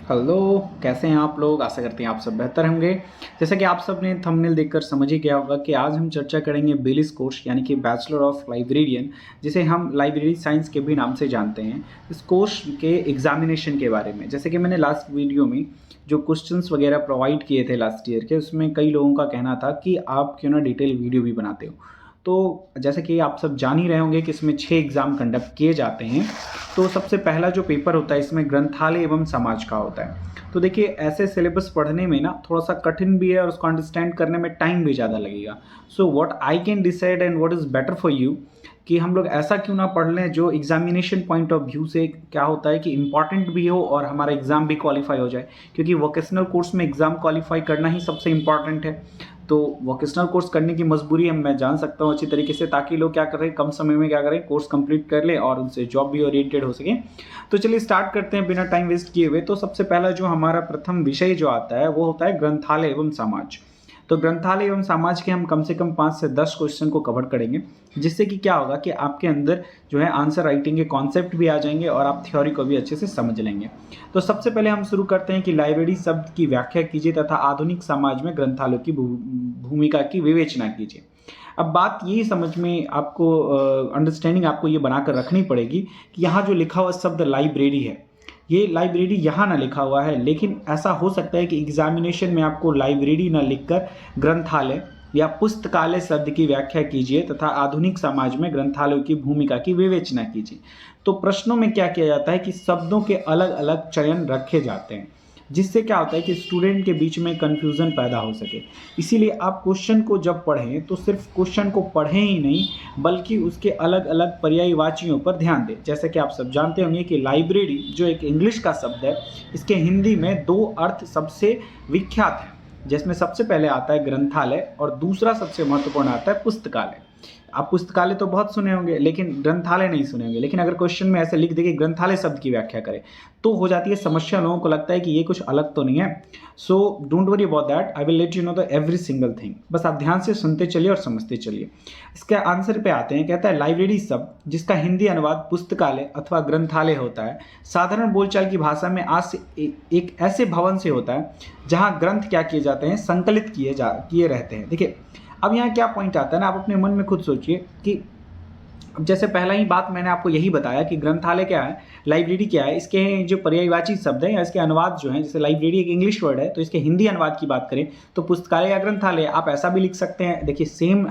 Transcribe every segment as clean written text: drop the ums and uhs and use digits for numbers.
Hello, कैसे हैं आप लोग। आशा करते हैं आप सब बेहतर होंगे। जैसा कि आप सब ने थंबनेल देखकर समझ ही गया होगा कि आज हम चर्चा करेंगे बेलिस कोर्स यानी कि बैचलर ऑफ लाइब्रेरियन, जिसे हम लाइब्रेरी साइंस के भी नाम से जानते हैं। इस कोर्स के एग्जामिनेशन के बारे में, जैसे कि मैंने लास्ट वीडियो में जो क्वेश्चंस वगैरह प्रोवाइड किए थे लास्ट ईयर के, उसमें कई लोगों का कहना था कि आप क्यों ना डिटेल वीडियो भी बनाते हो। तो जैसे कि आप सब जान ही रहे होंगे कि इसमें 6 एग्ज़ाम कंडक्ट किए जाते हैं। तो सबसे पहला जो पेपर होता है इसमें ग्रंथालय एवं समाज का होता है। तो देखिए, ऐसे सिलेबस पढ़ने में ना थोड़ा सा कठिन भी है और उसको अंडरस्टैंड करने में टाइम भी ज़्यादा लगेगा। So what I can decide and what is better for you कि हम लोग ऐसा क्यों ना पढ़ लें जो एग्जामिनेशन पॉइंट ऑफ व्यू से क्या होता है कि इंपॉर्टेंट भी हो और हमारा एग्ज़ाम भी क्वालिफाई हो जाए, क्योंकि वोकेशनल कोर्स में एग्ज़ाम क्वालिफाई करना ही सबसे इंपॉर्टेंट है। तो वोकेशनल कोर्स करने की मजबूरी हम मैं जान सकता हूँ अच्छी तरीके से, ताकि लोग क्या करें, कम समय में क्या करें, कोर्स कंप्लीट कर लें और उनसे जॉब भी ओरिएंटेड हो सके। तो चलिए स्टार्ट करते हैं बिना टाइम वेस्ट किए हुए। तो सबसे पहला जो हमारा प्रथम विषय जो आता है वो होता है ग्रंथालय एवं समाज। तो ग्रंथालय एवं समाज के हम कम से कम 5 से 10 क्वेश्चन को कवर करेंगे, जिससे कि क्या होगा कि आपके अंदर जो है आंसर राइटिंग के कॉन्सेप्ट भी आ जाएंगे और आप थ्योरी को भी अच्छे से समझ लेंगे। तो सबसे पहले हम शुरू करते हैं कि लाइब्रेरी शब्द की व्याख्या कीजिए तथा आधुनिक समाज में ग्रंथालयों की भूमिका की विवेचना कीजिए। अब बात यही समझ में आपको अंडरस्टैंडिंग आपको ये बनाकर रखनी पड़ेगी कि यहाँ जो लिखा हुआ शब्द लाइब्रेरी है, ये लाइब्रेरी यहाँ ना लिखा हुआ है, लेकिन ऐसा हो सकता है कि एग्जामिनेशन में आपको लाइब्रेरी ना लिखकर ग्रंथालय या पुस्तकालय शब्द की व्याख्या कीजिए तथा आधुनिक समाज में ग्रंथालयों की भूमिका की विवेचना कीजिए। तो प्रश्नों में क्या किया जाता है कि शब्दों के अलग अलग चयन रखे जाते हैं, जिससे क्या होता है कि स्टूडेंट के बीच में कन्फ्यूज़न पैदा हो सके। इसीलिए आप क्वेश्चन को जब पढ़ें तो सिर्फ क्वेश्चन को पढ़ें ही नहीं, बल्कि उसके अलग अलग पर्यायवाचियों पर ध्यान दें। जैसे कि आप सब जानते होंगे कि लाइब्रेरी जो एक इंग्लिश का शब्द है, इसके हिंदी में 2 अर्थ सबसे विख्यात हैं, जिसमें सबसे पहले आता है ग्रंथालय और दूसरा सबसे महत्वपूर्ण आता है पुस्तकालय। आप पुस्तकालय तो बहुत सुने होंगे लेकिन ग्रंथालय नहीं सुने होंगे। लेकिन अगर क्वेश्चन में ऐसे लिख दे कि ग्रंथालय शब्द की व्याख्या करें, तो हो जाती है समस्या। लोगों को लगता है कि ये कुछ अलग तो नहीं है। So don't worry about that, I will let you know the every single thing. बस आप ध्यान से सुनते चलिए और समझते चलिए। इसके आंसर पे आते हैं। कहता है लाइब्रेरी शब्द जिसका हिंदी अनुवाद पुस्तकालय अथवा ग्रंथालय होता है, साधारण बोलचाल की भाषा में आज से एक ऐसे भवन से होता है जहाँ ग्रंथ क्या किए जाते हैं, संकलित किए रहते हैं। देखिए, अब यहाँ क्या पॉइंट आता है ना, आप अपने मन में खुद सोचिए कि अब जैसे पहला ही बात मैंने आपको यही बताया कि ग्रंथालय क्या है, लाइब्रेरी क्या है, इसके जो पर्यायवाची शब्द है या इसके अनुवाद जो है, जैसे लाइब्रेरी एक इंग्लिश वर्ड है तो इसके हिंदी अनुवाद की बात करें तो पुस्तकालय या ग्रंथालय आप ऐसा भी लिख सकते हैं। देखिए, सेम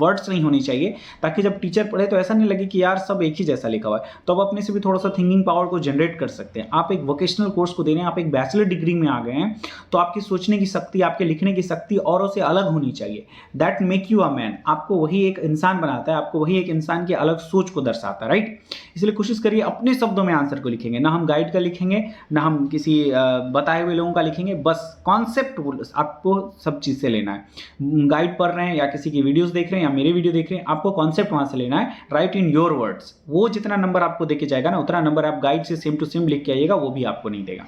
वर्ड्स नहीं होनी चाहिए, ताकि जब टीचर पढ़े तो ऐसा नहीं लगे कि यार सब एक ही जैसा लिखा हुआ है। तो आप अपने से भी थोड़ा सा थिंकिंग पावर को जनरेट कर सकते हैं। आप एक वोकेशनल कोर्स को दे रहे हैं, आप एक बैचलर डिग्री में आ गए हैं, तो आपकी सोचने की शक्ति, आपके लिखने की शक्ति औरों से अलग होनी चाहिए। That make you a man. आपको वही एक इंसान बनाता है, आपको वही एक इंसान की अलग सोच को दर्शाता है, राइट। इसलिए कोशिश करिए अपने शब्दों में आंसर को लिखेंगे, ना हम गाइड का लिखेंगे, ना हम किसी बताए हुए लोगों का लिखेंगे। बस कॉन्सेप्ट आपको सब चीज़ से लेना है। गाइड पढ़ रहे हैं या किसी की वीडियोस देख रहे हैं या मेरे वीडियो देख रहे हैं, आपको कॉन्सेप्ट वहां से लेना है। Right in your words. वो जितना नंबर आपको देके जाएगा ना, उतना नंबर आप गाइड से सेम टू सेम लिख के आइएगा, वो भी आपको नहीं देगा।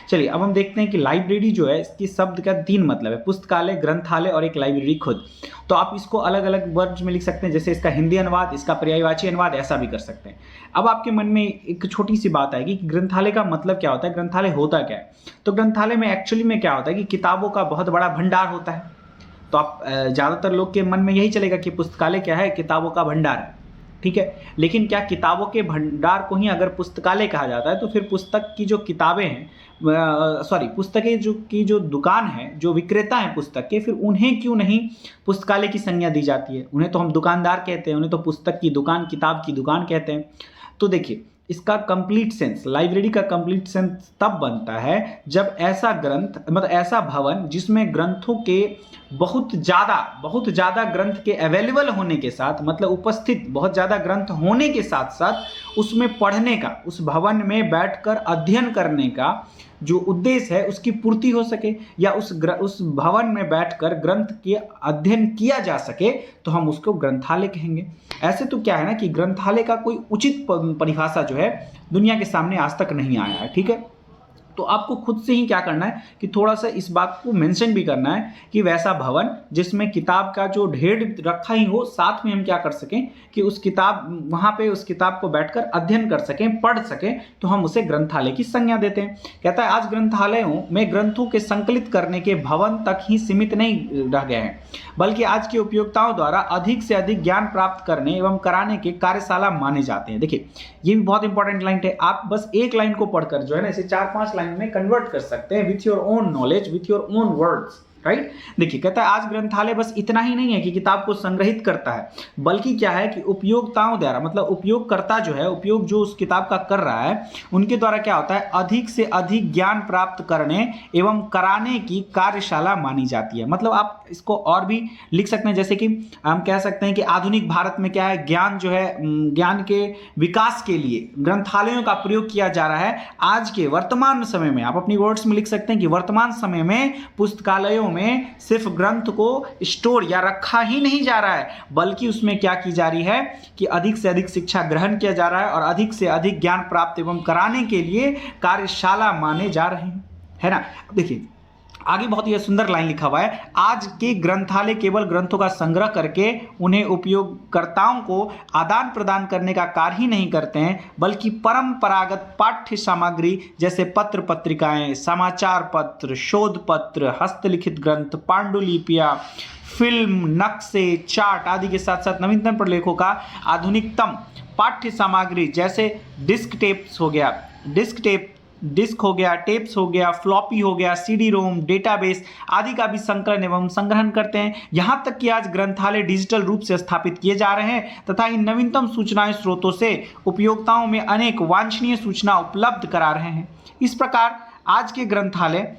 चलिए, अब हम देखते हैं कि लाइब्रेरी जो है, इसकी शब्द का 3 मतलब है, पुस्तकालय, ग्रंथालय और एक लाइब्रेरी खुद। तो आप इसको अलग अलग वर्ड्स में लिख सकते हैं, जैसे इसका हिंदी अनुवाद, इसका पर्यायवाची अनुवाद, ऐसा भी कर सकते हैं। अब आपके मन में एक छोटी सी बात आएगी कि ग्रंथालय का मतलब क्या होता है, ग्रंथालय होता क्या है। तो ग्रंथालय में एक्चुअली में क्या होता है कि किताबों का बहुत बड़ा भंडार होता है। तो आप ज़्यादातर लोग के मन में यही चलेगा कि पुस्तकालय क्या है, किताबों का भंडार है, ठीक है। लेकिन क्या किताबों के भंडार को ही अगर पुस्तकालय कहा जाता है, तो फिर पुस्तक की जो किताबें हैं, पुस्तकें की जो दुकान है, जो विक्रेता हैं पुस्तक के, फिर उन्हें क्यों नहीं पुस्तकालय की संज्ञा दी जाती है। उन्हें तो हम दुकानदार कहते हैं, उन्हें तो पुस्तक की दुकान, किताब की दुकान कहते हैं। तो देखिए, इसका कंप्लीट सेंस, लाइब्रेरी का कंप्लीट सेंस तब बनता है जब ऐसा ग्रंथ, मतलब ऐसा भवन जिसमें ग्रंथों के बहुत ज़्यादा ग्रंथ के अवेलेबल होने के साथ, मतलब उपस्थित बहुत ज़्यादा ग्रंथ होने के साथ साथ उसमें पढ़ने का, उस भवन में बैठकर अध्ययन करने का जो उद्देश्य है उसकी पूर्ति हो सके, या उस भवन में बैठकर ग्रंथ के अध्ययन किया जा सके, तो हम उसको ग्रंथालय कहेंगे। ऐसे तो क्या है ना कि ग्रंथालय का कोई उचित परिभाषा जो है दुनिया के सामने आज तक नहीं आया है, ठीक है। तो आपको खुद से ही क्या करना है कि थोड़ा सा इस बात को मेंशन भी करना है कि वैसा भवन जिसमें किताब का जो ढेर रखा ही हो, साथ में हम क्या कर सकें कि उस किताब वहां पे उस किताब को बैठकर अध्ययन कर सकें, पढ़ सकें, तो हम उसे ग्रंथालय की संज्ञा देते हैं। कहता है आज ग्रंथालयों में ग्रंथों के संकलित करने के भवन तक ही सीमित नहीं रह गए हैं, बल्कि आज के उपयोक्ताओं द्वारा अधिक से अधिक ज्ञान प्राप्त करने एवं कराने के कार्यशाला माने जाते हैं। देखिए ये भी बहुत इंपॉर्टेंट लाइन है। आप बस एक लाइन को पढ़कर जो है ना इसे 4-5 लाइन में कन्वर्ट कर सकते हैं with your own knowledge, with your own words, right. देखिए कहता है आज ग्रंथालय बस इतना ही नहीं है कि किताब को संग्रहित करता है, बल्कि क्या है कि उपयोक्ताओं द्वारा, मतलब उपयोगकर्ता जो है, उपयोग जो उस किताब का कर रहा है, उनके द्वारा क्या होता है अधिक से अधिक ज्ञान प्राप्त करने एवं कराने की कार्यशाला मानी जाती है। मतलब आप इसको और भी लिख सकते हैं, जैसे कि हम कह सकते हैं कि आधुनिक भारत में क्या है, ज्ञान जो है, ज्ञान के विकास के लिए ग्रंथालयों का प्रयोग किया जा रहा है। आज के वर्तमान समय में आप अपनी वर्ड्स में लिख सकते हैं कि वर्तमान समय में पुस्तकालयों में सिर्फ ग्रंथ को स्टोर या रखा ही नहीं जा रहा है, बल्कि उसमें क्या की जा रही है कि अधिक से अधिक शिक्षा ग्रहण किया जा रहा है और अधिक से अधिक ज्ञान प्राप्त एवं कराने के लिए कार्यशाला माने जा रहे हैं, है ना। देखिए आगे बहुत ही सुंदर लाइन लिखा हुआ है, आज के ग्रंथालय केवल ग्रंथों का संग्रह करके उन्हें उपयोगकर्ताओं को आदान प्रदान करने का कार्य ही नहीं करते हैं, बल्कि परंपरागत पाठ्य सामग्री जैसे पत्र पत्रिकाएं, समाचार पत्र, शोध पत्र, हस्तलिखित ग्रंथ, पांडुलिपियां, फिल्म, नक्शे, चार्ट आदि के साथ साथ नवीनतम प्रलेखों का आधुनिकतम पाठ्य सामग्री जैसे डिस्क हो गया, टेप्स हो गया, फ्लॉपी हो गया, सीडी रोम, डेटाबेस आदि का भी संकलन एवं संग्रहण करते हैं। यहां तक कि आज ग्रंथालय डिजिटल रूप से स्थापित किए जा रहे हैं तथा इन नवीनतम सूचनाएं स्रोतों से उपयोक्ताओं में अनेक वांछनीय सूचना उपलब्ध करा रहे हैं। इस प्रकार आज के ग्रंथालय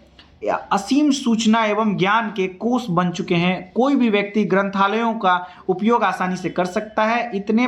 असीम सूचना एवं ज्ञान के कोष बन चुके हैं। कोई भी व्यक्ति ग्रंथालयों का उपयोग आसानी से कर सकता है। इतने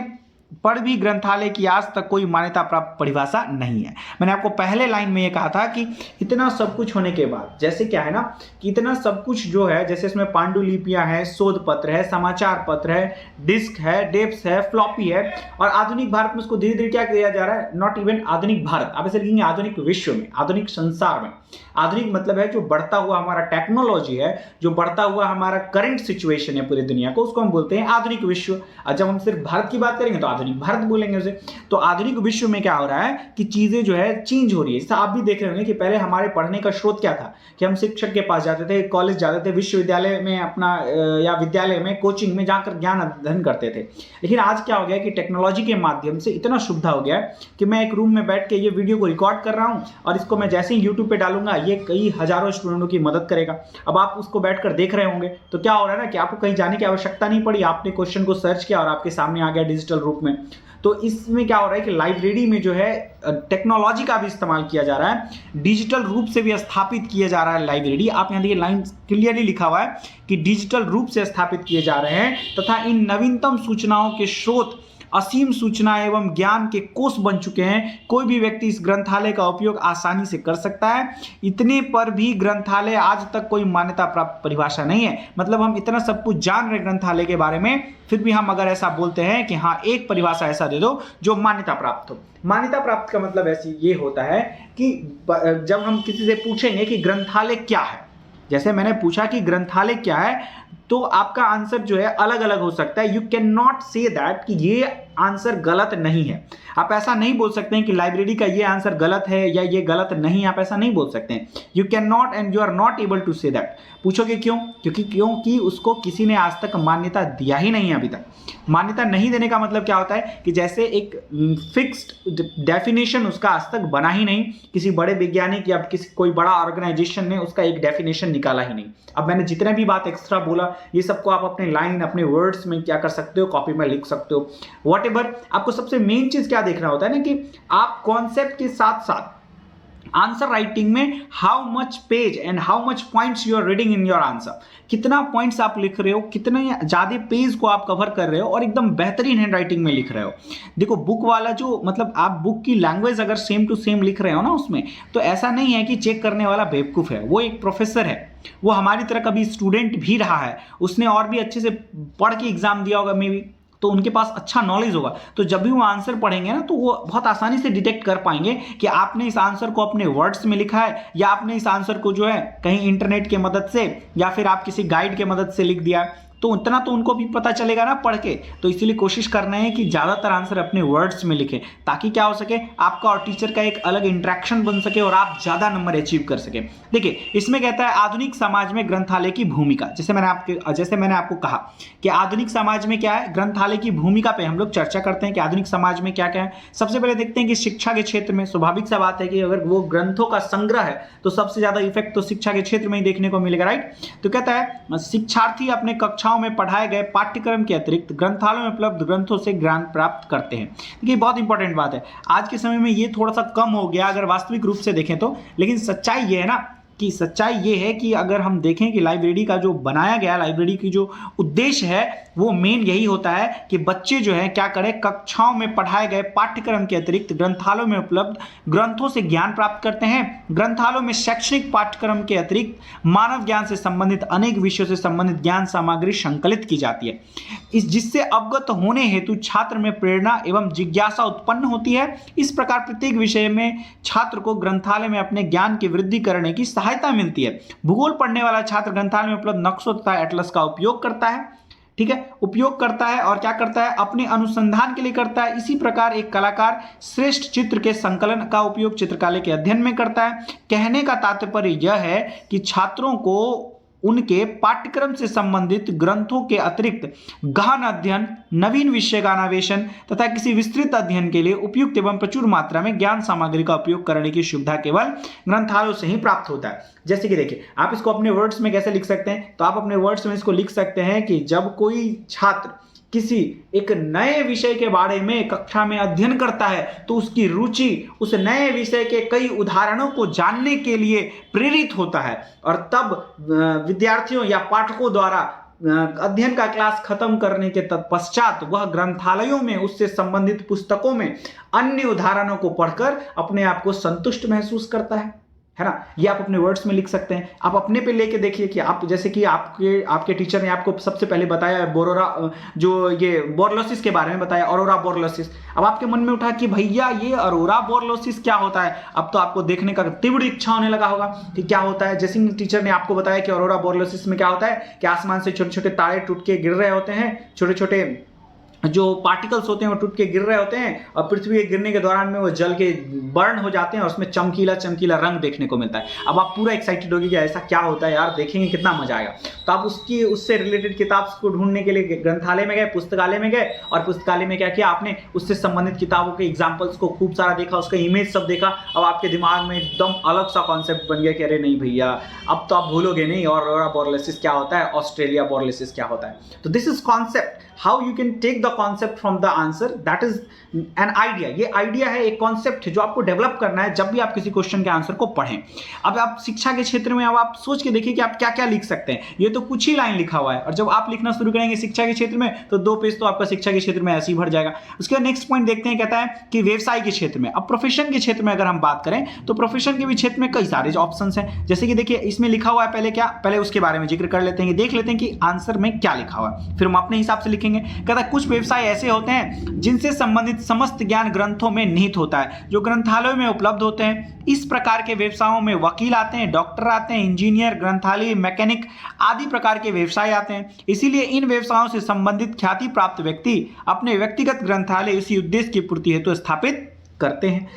पर भी ग्रंथालय की आज तक कोई मान्यता प्राप्त परिभाषा नहीं है। मैंने आपको पहले लाइन में ये कहा था कि इतना सब कुछ होने के बाद, जैसे क्या है ना कि इतना सब कुछ जो है, जैसे इसमें पांडुलिपियां हैं, शोध पत्र है, समाचार पत्र है, डिस्क है, डेप्स है, फ्लॉपी है, और आधुनिक भारत में उसको धीरे धीरे क्या किया जा रहा है, नॉट इवन आधुनिक भारत, आप ऐसे लिखेंगे आधुनिक विश्व में, आधुनिक संसार में। आधुनिक मतलब है जो बढ़ता हुआ हमारा टेक्नोलॉजी है, जो बढ़ता हुआ हमारा करंट सिचुएशन है पूरी दुनिया को, उसको हम बोलते हैं आधुनिक विश्व। और जब हम सिर्फ भारत की बात करेंगे तो आधुनिक भारत बोलेंगे उसे। तो आधुनिक विश्व में क्या हो रहा है कि चीजें जो है चेंज हो रही है। जैसा आप भी देख रहे होंगे कि पहले हमारे पढ़ने का स्रोत क्या था कि हम शिक्षक के पास जाते थे, कॉलेज जाते थे, विश्वविद्यालय में अपना या विद्यालय में, कोचिंग में जाकर ज्ञान अध्ययन करते थे। लेकिन आज क्या हो गया कि टेक्नोलॉजी के माध्यम से इतना सुविधा हो गया है कि मैं एक रूम में बैठ के ये वीडियो को रिकॉर्ड कर रहा हूं और इसको मैं जैसे ही यूट्यूब पे डालूंगा ये कई हजारों स्टूडेंटों की मदद करेगा। अब आप उसको बैठकर देख रहे होंगे तो क्या हो रहा है ना कि आपको कहीं जाने की आवश्यकता नहीं पड़ी, आपने क्वेश्चन को सर्च किया और आपके सामने आ गया डिजिटल रूप में। तो इसमें क्या हो रहा है कि लाइब्रेरी में जो है टेक्नोलॉजी का भी इस्तेमाल किया जा रहा है, डिजिटल रूप से भी स्थापित किया जा रहा है लाइब्रेरी। आप यहाँ देखिए लाइन क्लियरली लिखा हुआ है कि डिजिटल रूप से स्थापित किए जा रहे हैं तथा इन नवीनतम सूचनाओं के स्रोत असीम सूचना एवं ज्ञान के कोष बन चुके हैं। कोई भी व्यक्ति इस ग्रंथालय का उपयोग आसानी से कर सकता है। इतने पर भी ग्रंथालय आज तक कोई मान्यता प्राप्त परिभाषा नहीं है। मतलब हम इतना सब कुछ जान रहे ग्रंथालय के बारे में, फिर भी हम अगर ऐसा बोलते हैं कि हाँ एक परिभाषा ऐसा दे दो जो मान्यता प्राप्त हो। मान्यता प्राप्त का मतलब ऐसे ये होता है कि जब हम किसी से पूछेंगे कि ग्रंथालय क्या है, जैसे मैंने पूछा कि ग्रंथालय क्या है, तो आपका आंसर जो है अलग अलग हो सकता है। You can not say that कि ये आंसर गलत नहीं है। आप ऐसा नहीं बोल सकते हैं कि लाइब्रेरी का ये आंसर गलत है या ये गलत नहीं, आप ऐसा नहीं बोल सकते हैं। You can not and you are not able to say that. पूछोगे क्यों? क्योंकि उसको किसी ने आज तक मान्यता दिया ही नहीं है अभी तक। मान्यता नहीं देने का मतलब क्या होता है कि जैसे एक फिक्स्ड डेफिनेशन उसका आज तक बना ही नहीं, किसी बड़े वैज्ञानिक या किसी कोई बड़ा ऑर्गेनाइजेशन ने उसका एक डेफिनेशन निकाला ही नहीं। अब मैंने जितने भी बात एक्स्ट्रा बोला ये सबको आप अपने लाइन, अपने वर्ड्स में क्या कर सकते हो, कॉपी में लिख सकते हो, व्हाटएवर। आपको सबसे मेन चीज क्या देखना होता है ना कि आप कॉन्सेप्ट के साथ साथ आंसर राइटिंग में how much page and how much points you are reading in your answer, कितना पॉइंट्स आप लिख रहे हो, कितने ज्यादा पेज को आप कवर कर रहे हो और एकदम बेहतरीन हैंड राइटिंग में लिख रहे हो। देखो बुक वाला जो मतलब आप बुक की लैंग्वेज अगर सेम टू सेम लिख रहे हो ना उसमें, तो ऐसा नहीं है कि चेक करने वाला बेवकूफ है, वो एक प्रोफेसर है, वो हमारी तरह कभी स्टूडेंट भी रहा है, उसने और भी अच्छे से पढ़ के एग्जाम दिया होगा मे बी, तो उनके पास अच्छा नॉलेज होगा, तो जब भी वो आंसर पढ़ेंगे ना तो वो बहुत आसानी से डिटेक्ट कर पाएंगे कि आपने इस आंसर को अपने वर्ड्स में लिखा है या आपने इस आंसर को जो है कहीं इंटरनेट की मदद से या फिर आप किसी गाइड के मदद से लिख दिया। तो उतना तो उनको भी पता चलेगा ना पढ़ के। तो इसीलिए कोशिश करना है कि ज़्यादातर आंसर अपने वर्ड्स में लिखें, ताकि क्या हो सके, आपका और टीचर का एक अलग इंटरेक्शन बन सके और आप ज़्यादा नंबर अचीव कर सके। देखिए इसमें कहता है आधुनिक समाज में ग्रंथालय की भूमिका। जैसे मैंने आपको कहा कि आधुनिक समाज में क्या है, ग्रंथालय की भूमिका पे हम लोग चर्चा करते हैं कि आधुनिक समाज में क्या क्या है। सबसे पहले देखते हैं कि शिक्षा के क्षेत्र में स्वाभाविक सा बात है कि अगर वो ग्रंथों का संग्रह है तो सबसे ज़्यादा इफेक्ट तो शिक्षा के क्षेत्र में ही देखने को मिलेगा, राइट। तो कहता है शिक्षार्थी अपने कक्षाओं में पढ़ाए गए पाठ्यक्रम के अतिरिक्त ग्रंथालयों में उपलब्ध ग्रंथों से ज्ञान प्राप्त करते हैं। देखिए बहुत इंपॉर्टेंट बात है, आज के समय में ये थोड़ा सा कम हो गया अगर वास्तविक रूप से देखें तो, लेकिन सच्चाई ये है ना कि सच्चाई ये है कि अगर हम देखें कि लाइब्रेरी का जो बनाया गया, लाइब्रेरी की जो उद्देश्य है वो मेन यही होता है कि बच्चे जो है क्या करें, कक्षाओं में पढ़ाए गए पाठ्यक्रम के अतिरिक्त ग्रंथालयों में उपलब्ध ग्रंथों से ज्ञान प्राप्त करते हैं। ग्रंथालयों में शैक्षणिक पाठ्यक्रम के अतिरिक्त मानव ज्ञान से संबंधित अनेक विषयों से संबंधित ज्ञान सामग्री संकलित की जाती है, जिससे अवगत होने हेतु छात्र में प्रेरणा एवं जिज्ञासा उत्पन्न होती है। इस प्रकार प्रत्येक विषय में छात्र को ग्रंथालय में अपने ज्ञान की वृद्धि करने की सहायता मिलती है। भूगोल पढ़ने वाला छात्र ग्रंथालय में उपलब्ध नक्शों तथा एटलस का उपयोग करता है, ठीक है, उपयोग करता है और क्या करता है, अपने अनुसंधान के लिए करता है। इसी प्रकार एक कलाकार श्रेष्ठ चित्र के संकलन का उपयोग चित्रकला के अध्ययन में करता है। कहने का तात्पर्य यह है कि छात्रों को उनके पाठ्यक्रम से संबंधित ग्रंथों के अतिरिक्त गहन अध्ययन, नवीन विषय का अन्वेषण तथा किसी विस्तृत अध्ययन के लिए उपयुक्त एवं प्रचुर मात्रा में ज्ञान सामग्री का उपयोग करने की सुविधा केवल ग्रंथालयों से ही प्राप्त होता है। जैसे कि देखिए आप इसको अपने वर्ड्स में कैसे लिख सकते हैं, तो आप अपने वर्ड्स में इसको लिख सकते हैं कि जब कोई छात्र किसी एक नए विषय के बारे में कक्षा में अध्ययन करता है तो उसकी रुचि उस नए विषय के कई उदाहरणों को जानने के लिए प्रेरित होता है, और तब विद्यार्थियों या पाठकों द्वारा अध्ययन का क्लास खत्म करने के तत्पश्चात वह ग्रंथालयों में उससे संबंधित पुस्तकों में अन्य उदाहरणों को पढ़कर अपने आप को संतुष्ट महसूस करता है ना। ये आप अपने वर्ड्स में लिख सकते हैं। आप अपने पे लेके देखिए कि आप जैसे कि आपके टीचर ने आपको सबसे पहले बताया बोरोरा, जो ये बोरलोसिस के बारे में बताया, ऑरोरा बोरलोसिस। अब आपके मन में उठा कि भैया ये ऑरोरा बोरलोसिस क्या होता है, अब तो आपको देखने का तीव्र इच्छा होने लगा होगा कि क्या होता है। जैसे टीचर ने आपको बताया कि ऑरोरा बोरलोसिस में क्या होता है कि आसमान से छोटे छोटे तारे टूट के गिर रहे होते हैं, छोटे छोटे जो पार्टिकल्स होते हैं वो टूट के गिर रहे होते हैं, और पृथ्वी के गिरने के दौरान में वो जल के बर्न हो जाते हैं और उसमें चमकीला चमकीला रंग देखने को मिलता है। अब आप पूरा एक्साइटेड होगी कि ऐसा क्या होता है यार, देखेंगे कितना मजा आएगा। तो आप उससे रिलेटेड किताब को ढूंढने के लिए ग्रंथालय में गए, पुस्तकालय में गए, और पुस्तकालय में क्या किया आपने, उससे संबंधित किताबों के एग्जाम्पल्स को खूब सारा देखा, उसका इमेज सब देखा। अब आपके दिमाग में एकदम अलग सा कॉन्सेप्ट बन गया कि अरे नहीं भैया अब तो आप भूलोगे नहीं, और ऑरोरा बोरलोसिस क्या होता है, ऑस्ट्रेलिया बोरलोसिस क्या होता है। तो this is concept how you can take the concept from the answer, that is an idea. ये आइडिया है, एक कॉन्सेप्ट है जो आपको डेवलप करना है जब भी आप किसी क्वेश्चन के आंसर को पढ़ें। अब आप शिक्षा के क्षेत्र में अब आप सोच के देखिए कि आप क्या क्या लिख सकते हैं। ये तो कुछ ही लाइन लिखा हुआ है, और जब आप लिखना शुरू करेंगे शिक्षा के क्षेत्र में तो 2 पेज तो आपका शिक्षा के क्षेत्र में ऐसे ही भर जाएगा। उसके बाद नेक्स्ट पॉइंट देखते हैं, कहता है कि व्यवसाय के क्षेत्र में। अब प्रोफेशन के क्षेत्र में अगर हम बात करें तो प्रोफेशन के भी क्षेत्र में कई सारे ऑप्शन हैं। जैसे कि देखिए इसमें लिखा हुआ है, पहले उसके बारे में जिक्र कर लेते हैं, देख लेते हैं कि आंसर में क्या लिखा हुआ है, फिर हम अपने हिसाब से लिखेंगे। कहता है कुछ व्यवसाय ऐसे होते हैं जिनसे संबंधित समस्त ज्ञान ग्रंथों में निहित होता है, जो ग्रंथालयों में उपलब्ध होते हैं। इस प्रकार के व्यवसायों में वकील आते हैं, डॉक्टर आते हैं, इंजीनियर, ग्रंथालय, मैकेनिक आदि प्रकार के व्यवसाय आते हैं। इसीलिए इन व्यवसायों से संबंधित ख्याति प्राप्त व्यक्ति अपने व्यक्तिगत ग्रंथालय इसी उद्देश्य की पूर्ति हेतु स्थापित करते हैं।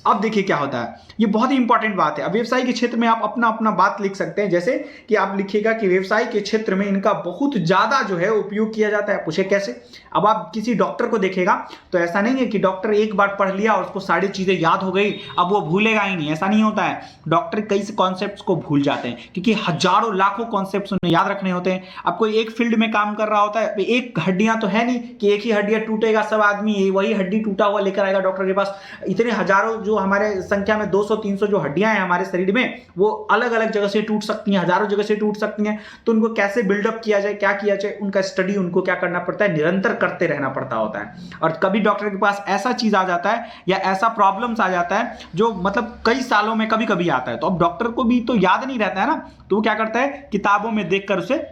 अब देखिए क्या होता है, ये बहुत ही इंपॉर्टेंट बात है। अब व्यवसाय के क्षेत्र में आप अपना अपना बात लिख सकते हैं, जैसे कि आप लिखिएगा कि व्यवसाय के क्षेत्र में इनका बहुत ज़्यादा जो है उपयोग किया जाता है। पूछे कैसे? अब आप किसी डॉक्टर को देखेगा तो ऐसा नहीं है कि डॉक्टर एक बार पढ़ लिया और उसको सारी चीज़ें याद हो गई, अब वो भूलेगा ही नहीं, ऐसा नहीं होता है। डॉक्टर कई कॉन्सेप्ट्स को भूल जाते हैं क्योंकि हजारों लाखों कॉन्सेप्ट्स उन्हें याद रखने होते हैं। अब कोई एक फील्ड में काम कर रहा होता है, एक हड्डियां तो है नहीं कि एक ही हड्डियां टूटेगा, सब आदमी वही हड्डी टूटा हुआ लेकर आएगा डॉक्टर के पास। इतने हजारों जो हमारे संख्या में 200-300 जो हड्डियां हैं हमारे शरीर में, वो अलग अलग जगह से टूट सकती हैं, हजारों जगह से टूट सकती हैं। तो उनको कैसे बिल्डअप किया जाए, क्या किया जाए, उनका स्टडी उनको क्या करना पड़ता है, निरंतर करते रहना पड़ता होता है। और कभी डॉक्टर के पास ऐसा चीज आ जाता है या ऐसा प्रॉब्लम्स आ जाता है जो मतलब कई सालों में कभी कभी आता है, तो अब डॉक्टर को भी तो याद नहीं रहता है ना, तो वो क्या करता है, किताबों में देखकर उसे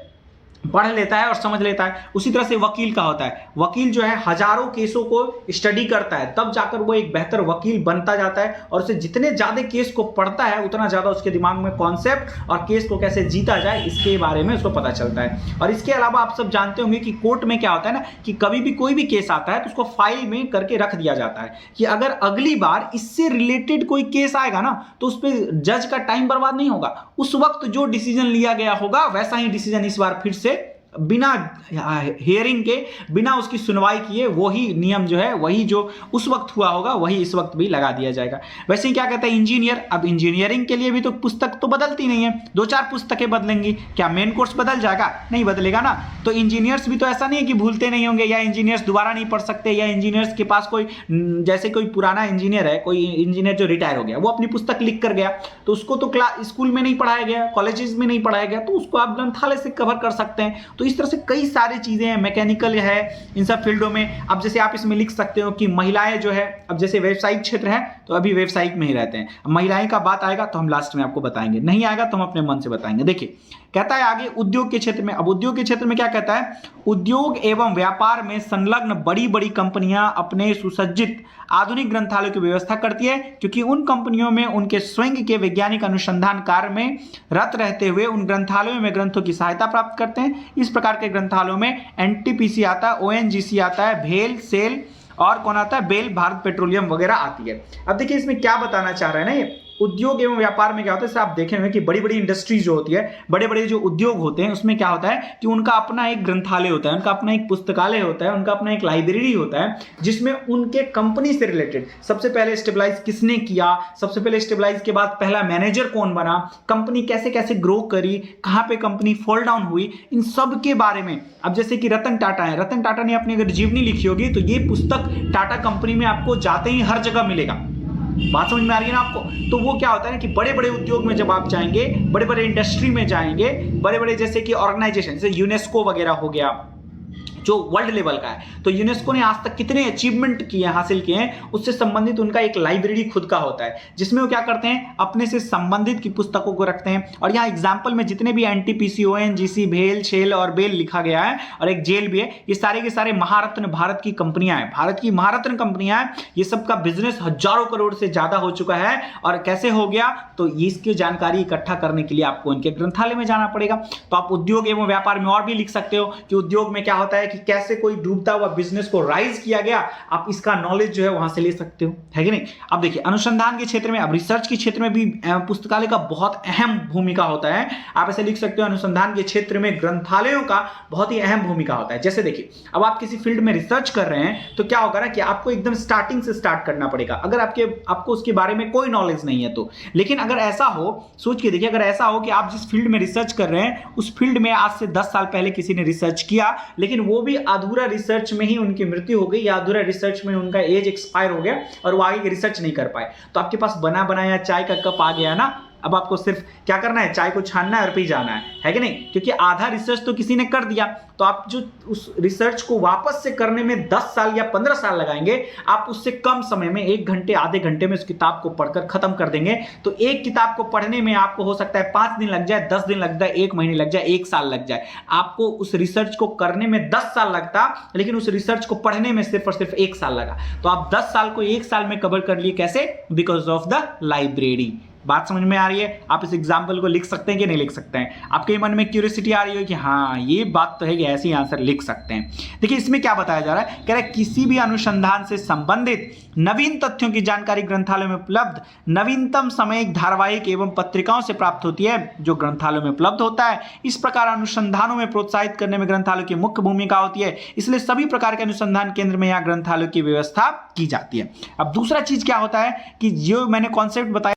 पढ़ लेता है और समझ लेता है। उसी तरह से वकील का होता है, वकील जो है हजारों केसों को स्टडी करता है, तब जाकर वो एक बेहतर वकील बनता जाता है, और उसे जितने ज्यादा केस को पढ़ता है उतना ज्यादा उसके दिमाग में कॉन्सेप्ट और केस को कैसे जीता जाए इसके बारे में उसको पता चलता है। और इसके अलावा आप सब जानते होंगे कि कोर्ट में क्या होता है ना, कि कभी भी कोई भी केस आता है तो उसको फाइल में करके रख दिया जाता है कि अगर अगली बार इससे रिलेटेड कोई केस आएगा ना तो उस पर जज का टाइम बर्बाद नहीं होगा, उस वक्त जो डिसीजन लिया गया होगा वैसा ही डिसीजन इस बार फिर से बिना हियरिंग के, बिना उसकी सुनवाई किए वही नियम जो है, वही जो उस वक्त हुआ होगा वही इस वक्त भी लगा दिया जाएगा। वैसे ही क्या कहता है इंजीनियर, अब इंजीनियरिंग के लिए भी तो पुस्तक तो बदलती नहीं है, 2-4 पुस्तकें बदलेंगी, क्या मेन कोर्स बदल जाएगा? नहीं बदलेगा ना। तो इंजीनियर्स भी तो ऐसा नहीं है कि भूलते नहीं होंगे, या इंजीनियर्स दोबारा नहीं पढ़ सकते, या इंजीनियर्स के पास कोई जैसे कोई पुराना इंजीनियर है, कोई इंजीनियर जो रिटायर हो गया, वो अपनी पुस्तक लिख कर गया तो उसको तो स्कूल में नहीं पढ़ाया गया, कॉलेजेस में नहीं पढ़ाया गया, तो उसको आप ग्रंथालय से कवर कर सकते हैं। तो इस तरह से कई सारी चीजें हैं, मैकेनिकल है, इन सब फील्डों में। अब जैसे आप इसमें लिख सकते हो कि महिलाएं जो है, अब जैसे व्यवसायिक क्षेत्र है तो अभी व्यवसायिक में ही रहते हैं, महिलाएं का बात आएगा तो हम लास्ट में आपको बताएंगे, नहीं आएगा तो हम अपने मन से बताएंगे। देखिए कहता है आगे उद्योग के क्षेत्र में, अब उद्योग के क्षेत्र में क्या कहता है, उद्योग एवं व्यापार में संलग्न बड़ी बड़ी कंपनियां अपने सुसज्जित आधुनिक ग्रंथालयों की व्यवस्था करती है, क्योंकि उन कंपनियों में उनके स्वयं के वैज्ञानिक अनुसंधान कार्य में रत रहते हुए उन ग्रंथालयों में ग्रंथों की सहायता प्राप्त करते हैं। इस प्रकार के ग्रंथालयों में एनटीपीसी आता है, ओएनजीसी आता है, भेल, सेल और कौन आता है, बेल, भारत पेट्रोलियम वगैरह आती है। अब देखिए इसमें क्या बताना चाह रहे हैं ना, ये उद्योग एवं व्यापार में क्या होता है, आप देखेंगे कि बड़ी बड़ी इंडस्ट्रीज जो होती है, बड़े बड़े जो उद्योग होते हैं, उसमें क्या होता है कि उनका अपना एक ग्रंथालय होता है, उनका अपना एक पुस्तकालय होता है, उनका अपना एक लाइब्रेरी होता है, जिसमें उनके कंपनी से रिलेटेड सबसे पहले स्टेबलाइज किसने किया, सबसे पहले स्टेबलाइज के बाद पहला मैनेजर कौन बना, कंपनी कैसे कैसे ग्रो करी, कहाँ पे कंपनी फॉल डाउन हुई, इन सब के बारे में। अब जैसे कि रतन टाटा है, रतन टाटा ने अपनी अगर जीवनी लिखी होगी तो ये पुस्तक टाटा कंपनी में आपको जाते ही हर जगह मिलेगा। बात समझ में आ रही है ना आपको? तो वो क्या होता है ना कि बड़े बड़े उद्योग में जब आप जाएंगे, बड़े बड़े इंडस्ट्री में जाएंगे, बड़े बड़े जैसे कि ऑर्गेनाइजेशन जैसे यूनेस्को वगैरह हो गया जो वर्ल्ड लेवल का है, तो यूनेस्को ने आज तक कितने अचीवमेंट किए हासिल किए हैं, उससे संबंधित उनका एक लाइब्रेरी खुद का होता है, जिसमें वो क्या करते हैं अपने से संबंधित की पुस्तकों को रखते हैं। और यहाँ एग्जाम्पल में जितने भी एनटीपीसी, ओएनजीसी, भेल, शेल और बेल लिखा गया है, और एक जेल भी है, ये सारे के सारे महारत्न भारत की कंपनियां हैं, भारत की महारत्न कंपनियां हैं। ये सबका बिजनेस हजारों करोड़ से ज्यादा हो चुका है। और कैसे हो गया, तो इसकी जानकारी इकट्ठा करने के लिए आपको इनके ग्रंथालय में जाना पड़ेगा। तो आप उद्योग एवं व्यापार में और भी लिख सकते हो कि उद्योग में क्या होता है कि कैसे कोई डूबता हुआ बिजनेस को राइज किया गया, आप इसका नॉलेज जो है वहां से ले सकते हो, है कि नहीं। अब देखिए अनुसंधान के क्षेत्र में, अब रिसर्च के क्षेत्र में भी पुस्तकालय का बहुत अहम भूमिका होता है। आप ऐसे लिख सकते हो अनुसंधान के क्षेत्र में ग्रंथालयों का बहुत ही अहम भूमिका होता है। जैसे देखिए अब आप किसी फील्ड में रिसर्च कर रहे हैं तो क्या होगा ना कि आपको एकदम स्टार्टिंग से स्टार्ट करना पड़ेगा, अगर आपको उसके बारे में कोई नॉलेज नहीं है तो। लेकिन अगर ऐसा हो, सोच के देखिए, अगर ऐसा हो कि आप जिस फील्ड में रिसर्च कर रहे हैं उस फील्ड में आज से 10 साल पहले किसी ने रिसर्च किया, लेकिन वो भी अधूरा रिसर्च में ही उनकी मृत्यु हो गई, या अधूरा रिसर्च में उनका एज एक्सपायर हो गया और वो आगे रिसर्च नहीं कर पाए, तो आपके पास बना बनाया चाय का कप आ गया ना, अब आपको सिर्फ क्या करना है, चाय को छानना है और पी जाना है कि नहीं, क्योंकि आधा रिसर्च तो किसी ने कर दिया। तो आप जो उस रिसर्च को वापस से करने में 10 साल या 15 साल लगाएंगे, आप उससे कम समय में 1 घंटे आधे घंटे में उस किताब को पढ़कर खत्म कर देंगे। तो एक किताब को पढ़ने में आपको हो सकता है 5 दिन लग जाए, 10 दिन लग जाए, 1 महीने लग जाए, 1 साल लग जाए। आपको उस रिसर्च को करने में 10 साल लगता, लेकिन उस रिसर्च को पढ़ने में सिर्फ और सिर्फ 1 साल लगा। तो आप 10 साल को 1 साल में कवर कर लिए, कैसे? Because of the library. बात समझ में आ रही है? आप इस एग्जाम्पल को लिख सकते हैं कि नहीं लिख सकते हैं? आपके मन में क्यूरियोसिटी आ रही है कि हाँ ये बात तो है कि ऐसे ही आंसर लिख सकते हैं। देखिए इसमें क्या बताया जा रहा है, कह रहा है किसी भी अनुसंधान से संबंधित नवीन तथ्यों की जानकारी ग्रंथालयों में उपलब्ध नवीनतम सामयिक, धारावाहिक एवं पत्रिकाओं से प्राप्त होती है, जो ग्रंथालयों में उपलब्ध होता है। इस प्रकार अनुसंधानों में प्रोत्साहित करने में ग्रंथालयों की मुख्य भूमिका होती है, इसलिए सभी प्रकार के अनुसंधान केंद्र में यहाँ ग्रंथालयों की व्यवस्था की जाती है। अब दूसरा चीज क्या होता है कि जो मैंने कॉन्सेप्ट बताया,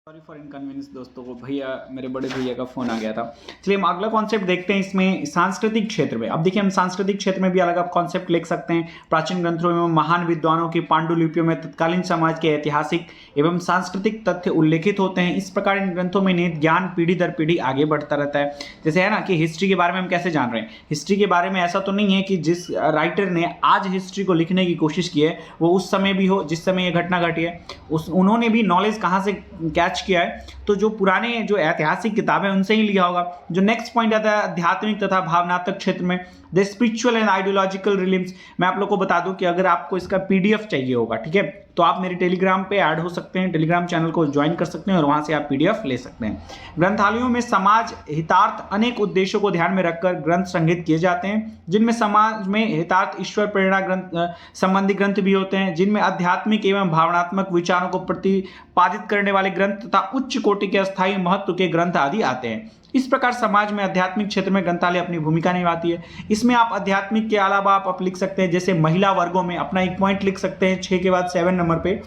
सॉरी फॉर इनकन्वीनियंस दोस्तों को, भैया मेरे बड़े भैया का फोन आ गया था। चलिए हम अगला कॉन्सेप्ट देखते हैं इसमें सांस्कृतिक क्षेत्र में। अब देखिए हम सांस्कृतिक क्षेत्र में भी अलग अलग कॉन्सेप्ट लिख सकते हैं। प्राचीन ग्रंथों में महान विद्वानों की पांडुलिपियों में तत्कालीन समाज के ऐतिहासिक एवं सांस्कृतिक तथ्य उल्लेखित होते हैं। इस प्रकार इन ग्रंथों में निहित ज्ञान पीढ़ी दर पीढ़ी आगे बढ़ता रहता है। जैसे है ना कि हिस्ट्री के बारे में हम कैसे जान रहे हैं, हिस्ट्री के बारे में ऐसा तो नहीं है कि जिस राइटर ने आज हिस्ट्री को लिखने की कोशिश की है वो उस समय भी हो जिस समय ये घटना घटी है, उन्होंने भी नॉलेज कहाँ से कैच अटैच किया है, तो जो पुराने जो ऐतिहासिक किताबें उनसे ही लिया होगा। जो नेक्स्ट पॉइंट आता है आध्यात्मिक तथा भावनात्मक क्षेत्र में, द स्पिरिचुअल एंड आइडियोलॉजिकल रिलिम्स। मैं आप लोग को बता दूं कि अगर आपको इसका पीडीएफ चाहिए होगा, ठीक है, तो आप मेरे टेलीग्राम पे ऐड हो सकते हैं, टेलीग्राम चैनल को ज्वाइन कर सकते हैं और वहां से आप पीडीएफ ले सकते हैं। ग्रंथालयों में समाज हितार्थ अनेक उद्देश्यों को ध्यान में रखकर ग्रंथ संग्रहित किए जाते हैं, जिनमें समाज में हितार्थ ईश्वर प्रेरणा ग्रंथ संबंधी ग्रंथ भी होते हैं, जिनमें आध्यात्मिक एवं भावनात्मक विचारों को प्रतिपादित करने वाले ग्रंथ तथा उच्च कोटि के अस्थायी महत्व के ग्रंथ आदि आते हैं। इस प्रकार समाज में आध्यात्मिक क्षेत्र में ग्रंथालय अपनी भूमिका निभाती है। इसमें आप आध्यात्मिक के अलावा आप लिख सकते हैं, जैसे महिला वर्गों में अपना एक पॉइंट लिख सकते हैं 6 के बाद 7 नंबर पे,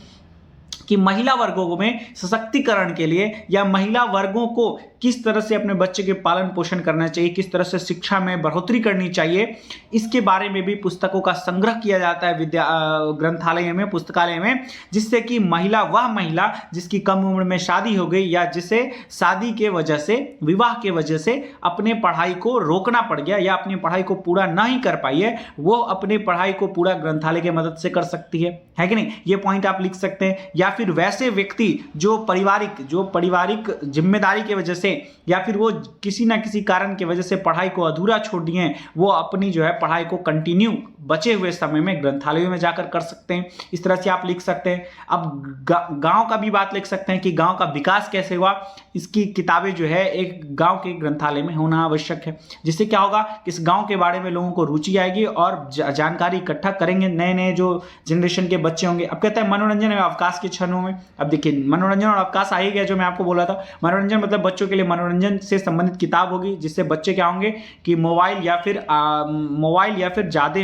कि महिला वर्गों में सशक्तिकरण के लिए या महिला वर्गों को किस तरह से अपने बच्चे के पालन पोषण करना चाहिए, किस तरह से शिक्षा में बढ़ोतरी करनी चाहिए, इसके बारे में भी पुस्तकों का संग्रह किया जाता है ग्रंथालय में, पुस्तकालय में, जिससे कि वह महिला जिसकी कम उम्र में शादी हो गई या जिसे शादी के वजह से, विवाह के वजह से अपने पढ़ाई को रोकना पड़ गया या अपनी पढ़ाई को पूरा नहीं कर पाई है, वो अपनी पढ़ाई को पूरा ग्रंथालय की मदद से कर सकती है कि नहीं। ये पॉइंट आप लिख सकते हैं। या फिर वैसे व्यक्ति जो पारिवारिक जिम्मेदारी की वजह से या फिर वो किसी ना किसी कारण की वजह से पढ़ाई को अधूरा छोड़ दिए हैं, वो अपनी जो है पढ़ाई को कंटिन्यू बचे हुए समय में ग्रंथालयों में जाकर कर सकते हैं। इस तरह से आप लिख सकते हैं। अब गांव का भी बात लिख सकते हैं कि गांव का विकास कैसे हुआ, इसकी किताबें जो है एक गांव के ग्रंथालय में होना आवश्यक है, जिससे क्या होगा कि इस गांव के बारे में लोगों को रुचि आएगी और जानकारी इकट्ठा करेंगे नए जो जनरेशन के बच्चे होंगे। अब कहते हैं मनोरंजन एवं अवकाश के क्षणों में, अब देखिए मनोरंजन और अवकाश आ ही गया, जो मैं आपको बोला था। मनोरंजन मतलब बच्चों के लिए मनोरंजन से संबंधित किताब होगी, जिससे बच्चे क्या होंगे कि मोबाइल या फिर ज्यादा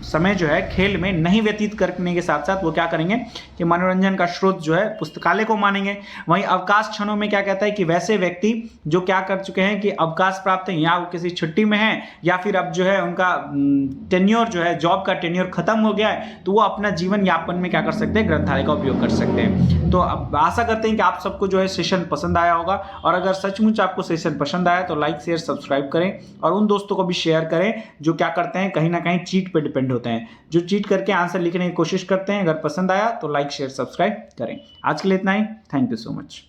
समय जो है खेल में नहीं व्यतीत करने के साथ साथ वो क्या करेंगे कि मनोरंजन का स्रोत जो है पुस्तकालय को मानेंगे। वहीं अवकाश क्षणों में क्या कहता है कि वैसे व्यक्ति जो क्या कर चुके हैं कि अवकाश प्राप्त है, या वो किसी छुट्टी में है या फिर अब जो है उनका टेन्योर जो है, जॉब का टेन्योर खत्म हो गया है, तो वो अपना जीवन यापन में क्या कर सकते हैं, ग्रंथालय का उपयोग कर सकते हैं। तो अब आशा करते हैं कि आप सबको जो है सेशन पसंद आया होगा, और अगर सचमुच आपको सेशन पसंद आया तो लाइक शेयर सब्सक्राइब करें और उन दोस्तों को भी शेयर करें जो क्या करते हैं, कहीं ना कहीं चीट पे डिपेंड होते हैं, जो चीट करके आंसर लिखने की कोशिश करते हैं। अगर पसंद आया तो लाइक शेयर सब्सक्राइब करें। आज के लिए इतना ही। Thank you so much.